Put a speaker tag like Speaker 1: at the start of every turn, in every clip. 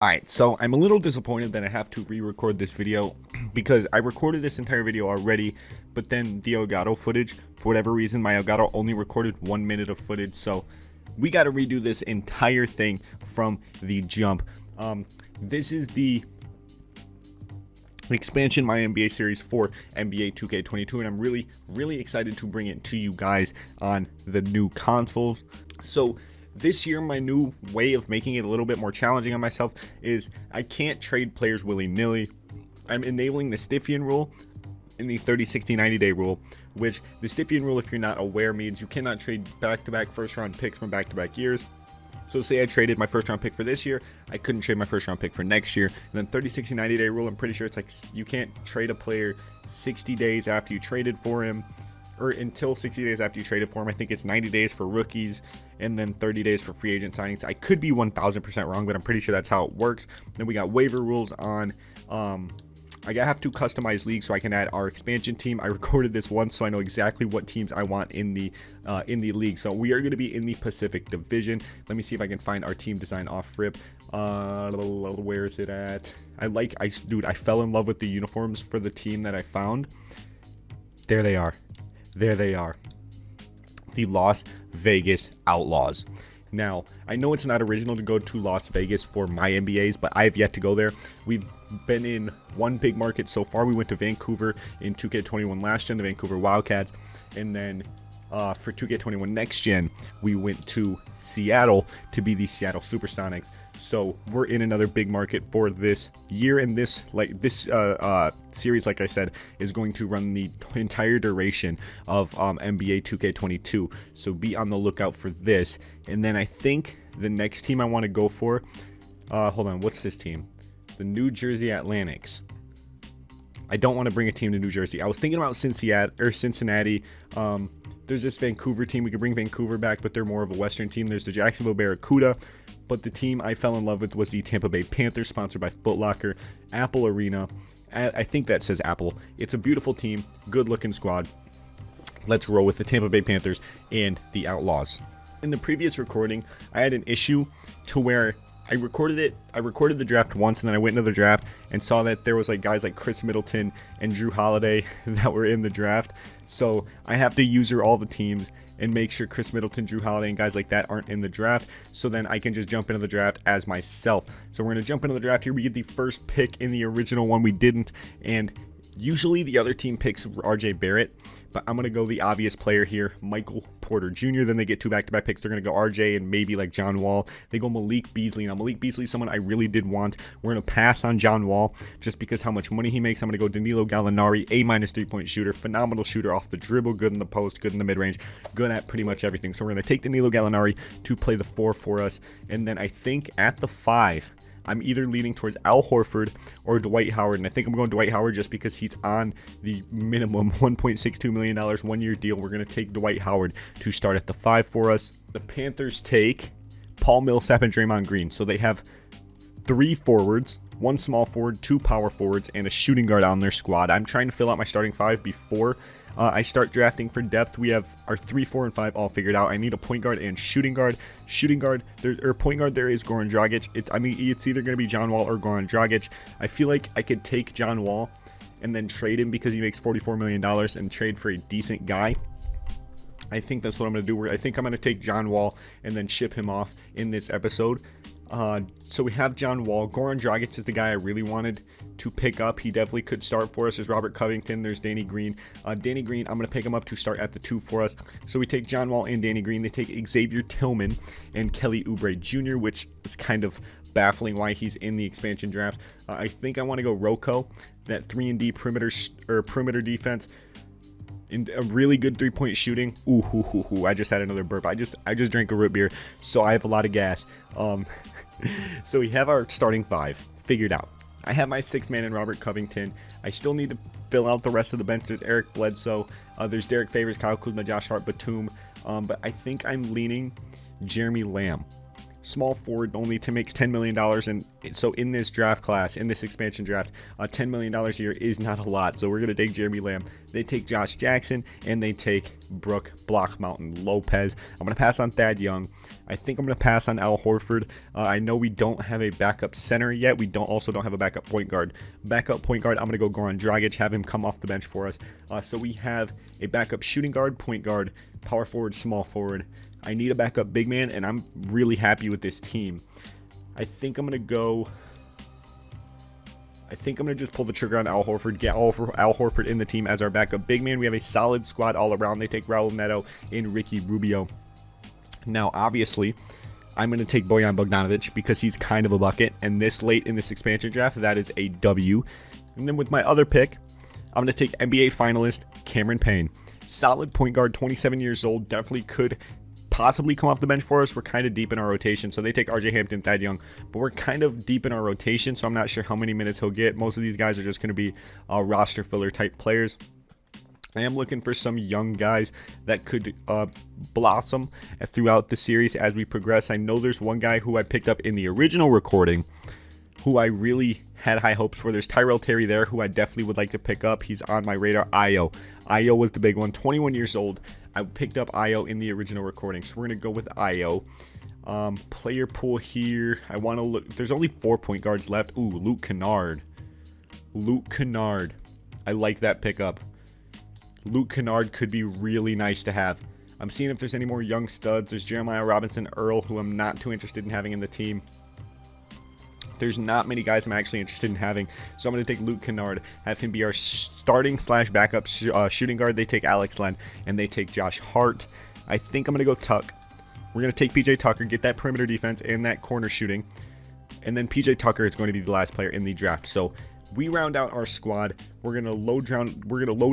Speaker 1: Alright, so I'm a little disappointed that I have to re-record this video because I recorded this entire video already, but then the Elgato footage, for whatever reason, my Elgato only recorded 1 minute of footage, so we got to redo this entire thing from the jump. This is the Expansion MyNBA series for NBA 2K22, and I'm really excited to bring it to you guys on the new consoles. So this year, my new way of making it a little bit more challenging on myself is I can't trade players willy-nilly. I'm enabling the Stiffian rule in the 30, 60, 90-day rule, which the Stiffian rule, if you're not aware, means you cannot trade back-to-back first-round picks from back-to-back years. So say I traded my first-round pick for this year, I couldn't trade my first-round pick for next year. And then 30, 60, 90-day rule, I'm pretty sure it's like you can't trade a player 60 days after you traded for him, or until 60 days after you traded for him. I think it's 90 days for rookies and then 30 days for free agent signings. I could be 1000% wrong, but I'm pretty sure that's how it works. Then we got waiver rules on I have to customize league so I can add our expansion team. I recorded this once, so I know exactly what teams I want in the league. So we are going to be in the Pacific Division. Let me see if I can find our team design off rip. Where is it at? Dude, I fell in love with the uniforms for the team that I found. There they are. There they are. The Las Vegas Outlaws. Now, I know it's not original to go to Las Vegas for my NBAs, but I have yet to go there. We've been in one big market so far. We went to Vancouver in 2K21 last gen, the Vancouver Wildcats, and then for 2K21 next gen, we went to Seattle to be the Seattle Supersonics. So we're in another big market for this year, and this series, like I said, is going to run the entire duration of NBA 2K22. So be on the lookout for this. And then I think the next team I want to go for, hold on, what's this team? The New Jersey Atlantics. I don't want to bring a team to New Jersey. I was thinking about Cincinnati. There's this Vancouver team. We could bring Vancouver back, but they're more of a Western team. There's the Jacksonville Barracuda, but the team I fell in love with was the Tampa Bay Panthers, sponsored by Foot Locker, Apple Arena. I think that says Apple. It's a beautiful team, good-looking squad. Let's roll with the Tampa Bay Panthers and the Outlaws. In the previous recording, I had an issue to where I recorded the draft once, and then I went into the draft and saw that there was like guys like Chris Middleton and Drew Holiday that were in the draft. So I have to user all the teams and make sure Chris Middleton, Drew Holiday, and guys like that aren't in the draft, so then I can just jump into the draft as myself. So we're going to jump into the draft here. We get the first pick. In the original one, we didn't, and usually the other team picks RJ Barrett, but I'm going to go the obvious player here, Michael Porter Jr. Then they get two back-to-back picks. They're going to go RJ and maybe like John Wall. They go Malik Beasley. Now, Malik Beasley is someone I really did want. We're going to pass on John Wall just because how much money he makes. I'm going to go Danilo Gallinari, A- three-point shooter, phenomenal shooter off the dribble, good in the post, good in the mid-range, good at pretty much everything. So we're going to take Danilo Gallinari to play the 4 for us. And then I think at the 5, I'm either leaning towards Al Horford or Dwight Howard, and I think I'm going Dwight Howard just because he's on the minimum $1.62 million one-year deal. We're going to take Dwight Howard to start at the 5 for us. The Panthers take Paul Millsap and Draymond Green, so they have 3 forwards, 1 small forward, 2 power forwards, and a shooting guard on their squad. I'm trying to fill out my starting 5 before I start drafting for depth. We have our 3, 4, and 5 all figured out. I need a point guard and shooting guard. Point guard there is Goran Dragic. It's either going to be John Wall or Goran Dragic. I feel like I could take John Wall and then trade him because he makes $44 million and trade for a decent guy. I think that's what I'm going to do. I think I'm going to take John Wall and then ship him off in this episode. So we have John Wall. Goran Dragic is the guy I really wanted to pick up. He definitely could start for us. There's Robert Covington. There's Danny Green. Danny Green, I'm going to pick him up to start at the 2 for us. So we take John Wall and Danny Green. They take Xavier Tillman and Kelly Oubre Jr., which is kind of baffling why he's in the expansion draft. I think I want to go Rocco, that 3-and-D perimeter defense. In a really good 3-point shooting. Ooh, I just had another burp. I just drank a root beer, so I have a lot of gas. So we have our starting 5 figured out. I have my 6th man in Robert Covington. I still need to fill out the rest of the bench. There's Eric Bledsoe. There's Derek Favors, Kyle Kuzma, Josh Hart, Batum. But I think I'm leaning Jeremy Lamb. Small forward, only to makes $10 million, and So in this draft class, in this expansion draft, $10 million a year is not a lot. So we're going to take Jeremy Lamb. They take Josh Jackson, and they take Brooke Block Mountain Lopez. I'm going to pass on Thad Young. I think I'm going to pass on Al Horford. I know we don't have a backup center yet. We also don't have a backup point guard. Backup point guard, I'm going to go Goran Dragic, have him come off the bench for us. So we have a backup shooting guard, point guard, power forward, small forward. I need a backup big man, and I'm really happy with this team. I think I'm going to just pull the trigger on Al Horford, get Al Horford in the team as our backup big man. We have a solid squad all around. They take Raul Neto and Ricky Rubio. Now, obviously, I'm going to take Bojan Bogdanovic because he's kind of a bucket. And this late in this expansion draft, that is a W. And then with my other pick, I'm going to take NBA finalist Cameron Payne. Solid point guard, 27 years old, definitely could possibly come off the bench for us. We're kind of deep in our rotation, so they take RJ Hampton, Thad Young, but we're kind of deep in our rotation, so I'm not sure how many minutes he'll get. Most of these guys are just going to be roster filler type players. I am looking for some young guys that could blossom throughout the series as we progress. I know there's one guy who I picked up in the original recording who I really had high hopes for. There's Tyrell Terry there, who I definitely would like to pick up. He's on my radar. Ayo. Ayo was the big one. 21 years old. I picked up Ayo in the original recording, so we're going to go with Ayo. Player pool here. I want to look. There's only 4 point guards left. Ooh, Luke Kennard. Luke Kennard. I like that pickup. Luke Kennard could be really nice to have. I'm seeing if there's any more young studs. There's Jeremiah Robinson Earl, who I'm not too interested in having in the team. There's not many guys I'm actually interested in having, so I'm going to take Luke Kennard, have him be our starting / backup shooting guard. They take Alex Len, and they take Josh Hart. I think I'm going to go Tuck. We're going to take PJ Tucker, get that perimeter defense and that corner shooting, and then PJ Tucker is going to be the last player in the draft. So we round out our squad. We're gonna load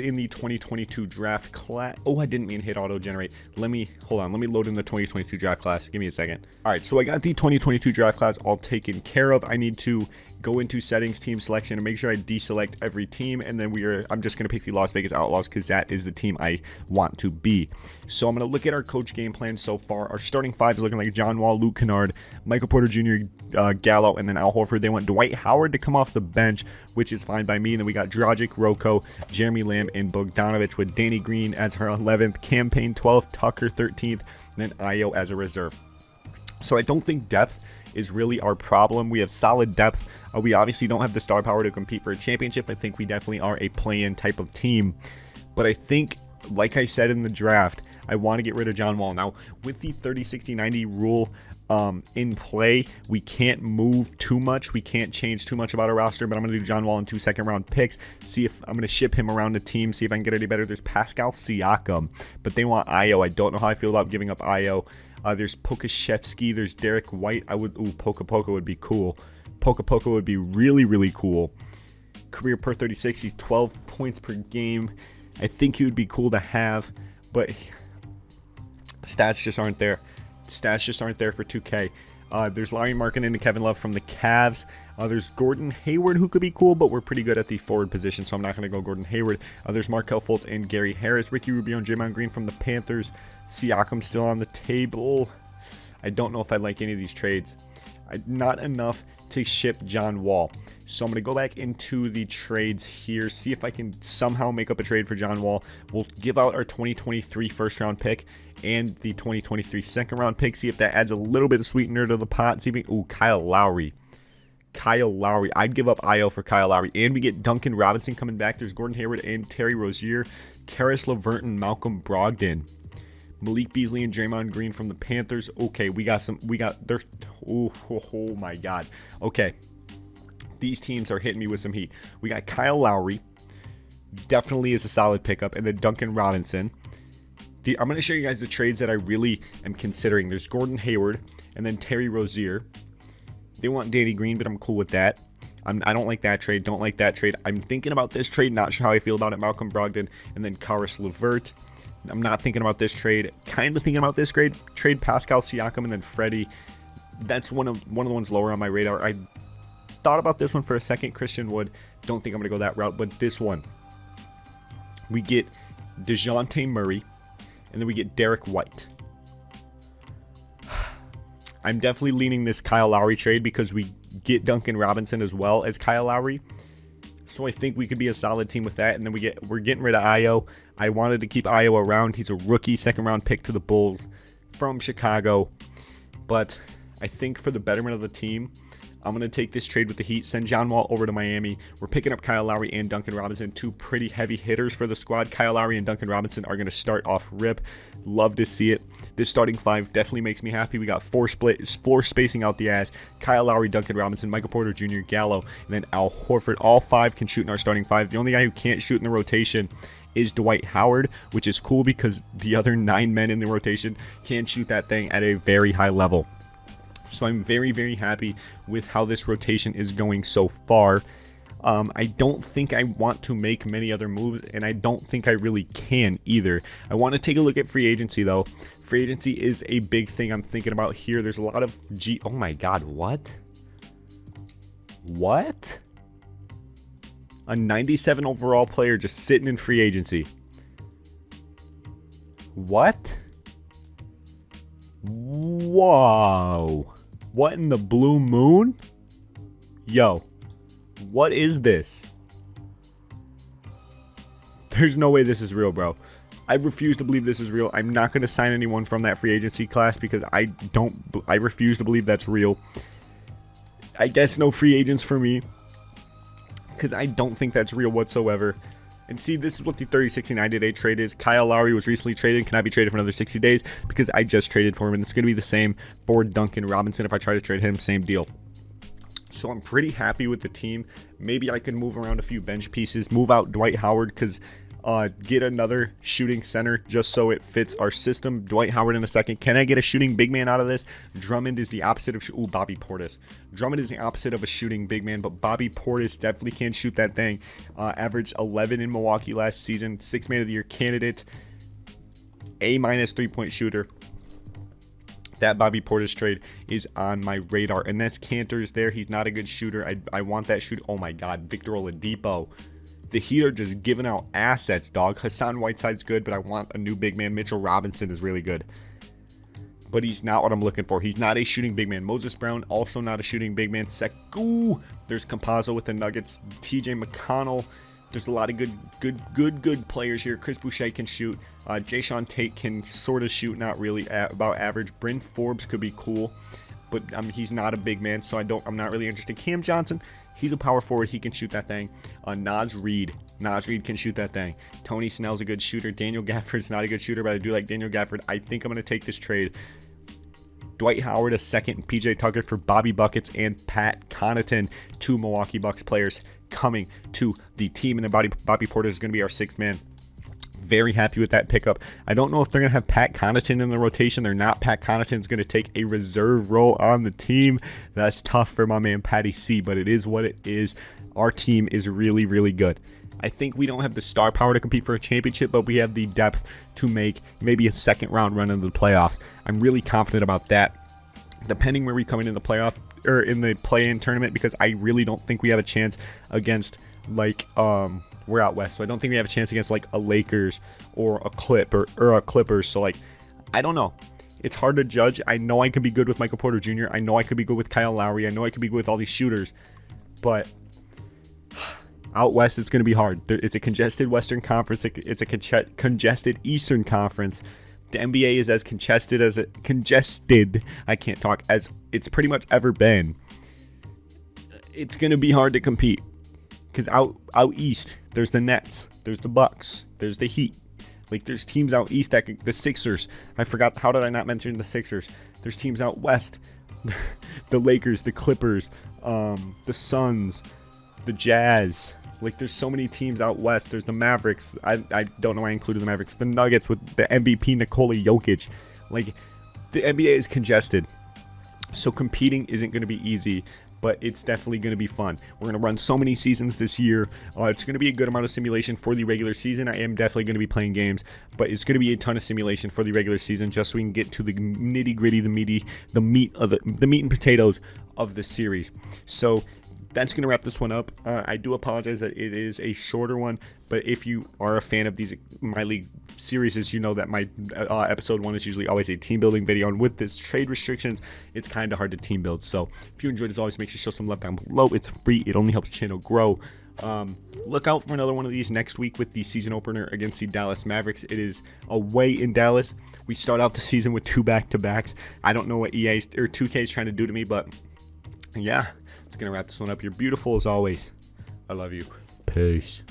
Speaker 1: in the 2022 draft class. Oh, I didn't mean hit auto generate. Let me load in the 2022 draft class. Give me a second. All right, so I got the 2022 draft class all taken care of. I need to go into settings, team selection, and make sure I deselect every team, and then I'm just gonna pick the Las Vegas Outlaws because that is the team I want to be. So I'm gonna look at our coach game plan so far. Our starting 5 is looking like John Wall, Luke Kennard, Michael Porter Jr., Gallo, and then Al Horford. They want Dwight Howard to come off the bench, which is fine by me. And then we got Dragic, Rocco, Jeremy Lamb, and Bogdanovic with Danny Green as her 11th, Campaign 12th, Tucker 13th, and then Ayo as a reserve. So I don't think depth is really our problem. We have solid depth. We obviously don't have the star power to compete for a championship. I think we definitely are a play-in type of team. But I think, like I said in the draft, I want to get rid of John Wall. Now, with the 30-60-90 rule in play, we can't move too much. We can't change too much about our roster, but I'm going to do John Wall and 2 second-round picks. See if I'm going to ship him around the team, see if I can get any better. There's Pascal Siakam, but they want Ayo. I don't know how I feel about giving up Ayo. There's Pokashevsky. There's Derek White. Poka would be cool. Poka would be really, really cool. Career per 36. He's 12 points per game. I think he would be cool to have, but stats just aren't there. Stats just aren't there for 2K. There's Larry Markkinen and Kevin Love from the Cavs. There's Gordon Hayward, who could be cool, but we're pretty good at the forward position, so I'm not going to go Gordon Hayward. There's Markelle Fultz and Gary Harris. Ricky Rubio and Draymond Green from the Panthers. Siakam still on the table. I don't know if I like any of these trades. Not enough to ship John Wall. So I'm going to go back into the trades here, see if I can somehow make up a trade for John Wall. We'll give out our 2023 first-round pick and the 2023 second-round pick, see if that adds a little bit of sweetener to the pot. See if we, Kyle Lowry. I'd give up Ayo for Kyle Lowry. And we get Duncan Robinson coming back. There's Gordon Hayward and Terry Rozier. Karis LeVert and Malcolm Brogdon. Malik Beasley and Draymond Green from the Panthers. Okay, oh my God. Okay, these teams are hitting me with some heat. We got Kyle Lowry. Definitely is a solid pickup. And then Duncan Robinson. I'm going to show you guys the trades that I really am considering. There's Gordon Hayward and then Terry Rozier. They want Danny Green, but I'm cool with that. I don't like that trade. Don't like that trade. I'm thinking about this trade. Not sure how I feel about it. Malcolm Brogdon and then Karis LeVert. I'm not thinking about this trade. Kind of thinking about this trade. Pascal Siakam and then Freddie. That's one of the ones lower on my radar. I thought about this one for a second. Christian Wood. Don't think I'm going to go that route. But this one, we get DeJounte Murray. And then we get Derek White. I'm definitely leaning this Kyle Lowry trade because we get Duncan Robinson as well as Kyle Lowry. So I think we could be a solid team with that. And then we're getting rid of Io. I wanted to keep Io around. He's a rookie, second-round pick to the Bulls from Chicago. But I think for the betterment of the team, I'm going to take this trade with the Heat, send John Wall over to Miami. We're picking up Kyle Lowry and Duncan Robinson, two pretty heavy hitters for the squad. Kyle Lowry and Duncan Robinson are going to start off rip. Love to see it. This starting five definitely makes me happy. We got floor spacing out the ass. Kyle Lowry, Duncan Robinson, Michael Porter Jr., Gallo, and then Al Horford. All five can shoot in our starting five. The only guy who can't shoot in the rotation is Dwight Howard, which is cool because the other 9 men in the rotation can shoot that thing at a very high level. So I'm very, very happy with how this rotation is going so far. I don't think I want to make many other moves, and I don't think I really can either. I want to take a look at free agency, though. Free agency is a big thing I'm thinking about here. There's a lot of oh my God, what? What? A 97 overall player just sitting in free agency. What? Whoa. What in the blue moon? Yo, what is this? There's no way this is real, bro. I refuse to believe this is real. I'm not going to sign anyone from that free agency class because I refuse to believe that's real. I guess no free agents for me because I don't think that's real whatsoever. And see, this is what the 30, 60, 90-day trade is. Kyle Lowry was recently traded, cannot be traded for another 60 days because I just traded for him. And it's going to be the same for Duncan Robinson. If I try to trade him, same deal. So I'm pretty happy with the team. Maybe I could move around a few bench pieces, move out Dwight Howard because get another shooting center just so it fits our system. Dwight Howard in a second. Can I get a shooting big man out of this? Drummond is the opposite of Bobby Portis. Drummond is the opposite of a shooting big man, but Bobby Portis definitely can shoot that thing. Averaged 11 in Milwaukee last season. 6th man of the year candidate. A- 3-point shooter. That Bobby Portis trade is on my radar. And that's Cantor's there. He's not a good shooter. I want that shooter. Oh my God, Victor Oladipo. The Heat are just giving out assets, dog. Hassan Whiteside's good, but I want a new big man. Mitchell Robinson is really good. But he's not what I'm looking for. He's not a shooting big man. Moses Brown, also not a shooting big man. Sekou. There's Campazzo with the Nuggets. TJ McConnell. There's a lot of good players here. Chris Boucher can shoot. Jayshawn Tate can sort of shoot, not really, about average. Bryn Forbes could be cool, but he's not a big man, so I'm not really interested. Cam Johnson, he's a power forward. He can shoot that thing. Naz Reid can shoot that thing. Tony Snell's a good shooter. Daniel Gafford's not a good shooter, but I do like Daniel Gafford. I think I'm going to take this trade. Dwight Howard a second, and PJ Tucker for Bobby Buckets and Pat Connaughton, 2 Milwaukee Bucks players coming to the team, and then Bobby Portis is going to be our 6th man. Very happy with that pickup. I don't know if they're going to have Pat Connaughton in the rotation. They're not. Pat Connaughton's going to take a reserve role on the team. That's tough for my man Patty C, but it is what it is. Our team is really, really good. I think we don't have the star power to compete for a championship, but we have the depth to make maybe a second round run into the playoffs. I'm really confident about that. Depending where we come in the playoff or in the play-in tournament, because I really don't think we have a chance against we're out west, so I don't think we have a chance against like a Lakers or a Clippers. So like, I don't know. It's hard to judge. I know I could be good with Michael Porter Jr. I know I could be good with Kyle Lowry. I know I could be good with all these shooters, but out west it's going to be hard. It's a congested Western Conference. It's a congested Eastern Conference. The NBA is as congested as I can't talk, as it's pretty much ever been. It's going to be hard to compete because out east there's the Nets, there's the Bucks, there's the Heat. Like, there's teams out east the Sixers. I forgot. How did I not mention the Sixers? There's teams out west. The Lakers, the Clippers, the Suns, the Jazz. Like, there's so many teams out west. There's the Mavericks. I don't know why I included the Mavericks. The Nuggets with the MVP Nikola Jokic. Like, the NBA is congested. So competing isn't going to be easy, but it's definitely going to be fun. We're going to run so many seasons this year. It's going to be a good amount of simulation for the regular season. I am definitely going to be playing games, but it's going to be a ton of simulation for the regular season just so we can get to the nitty gritty, the meat and potatoes of the series. So that's going to wrap this one up. I do apologize that it is a shorter one, but if you are a fan of these My League series, you know that my episode 1 is usually always a team building video, and with this trade restrictions, it's kind of hard to team build. So if you enjoyed, as always, make sure to show some love down below. It's free. It only helps the channel grow. Look out for another one of these next week with the season opener against the Dallas Mavericks. It is away in Dallas. We start out the season with 2 back-to-backs. I don't know what EA or 2K is trying to do to me, but yeah, it's gonna wrap this one up. You're beautiful as always. I love you. Peace.